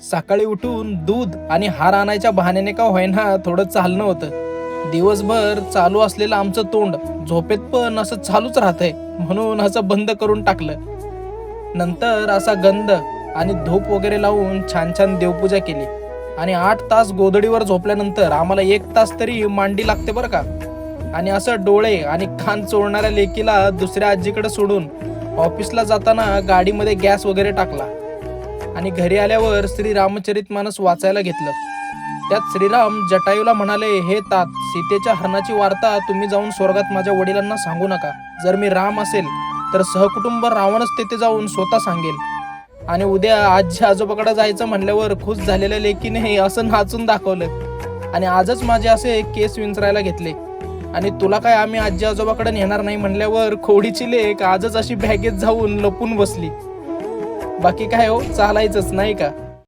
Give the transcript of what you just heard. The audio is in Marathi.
सकाळी उठून दूध आणि हार आणायच्या बहाण्याने का होईना थोडं चालणं होतं. दिवसभर चालू असलेलं आमचं तोंड झोपेत पण असं चालूच राहतंय, म्हणून असं बंद करून टाकलं. नंतर असा गंध आणि धूप वगैरे लावून छान छान देवपूजा केली आणि 8 तास गोधडीवर झोपल्यानंतर आम्हाला 1 तास तरी मांडी लागते बरं का. आणि असं डोळे आणि कान चोळणाऱ्या लेकीला दुसऱ्या आजीकडे सोडून ऑफिसला जाताना गाडीमध्ये गॅस वगैरे टाकला आणि घरी आल्यावर श्री रामचरितमानस वाचायला घेतलं. त्यात श्रीराम जटायूला म्हणाले, हे तात, सीतेच्या हरणाची वार्ता तुम्ही जाऊन स्वर्गात माझ्या वडिलांना सांगू नका. जर मी राम असेल तर सहकुटुंब रावणच तेथे जाऊन स्वतः सांगेल. आणि उद्या आजी आजोबाकडे जायचं म्हणल्यावर खुश झालेल्या लेकीने असं नाचून दाखवलं आणि आजच माझे असे केस विंचरायला घेतले. आणि तुला काय आम्ही आजी आजोबाकडे नेणार नाही म्हणल्यावर खोडीची लेक आजच अशी बॅगेत जाऊन लपून बसली. बाकी काय हो, चालायचंच नाही का.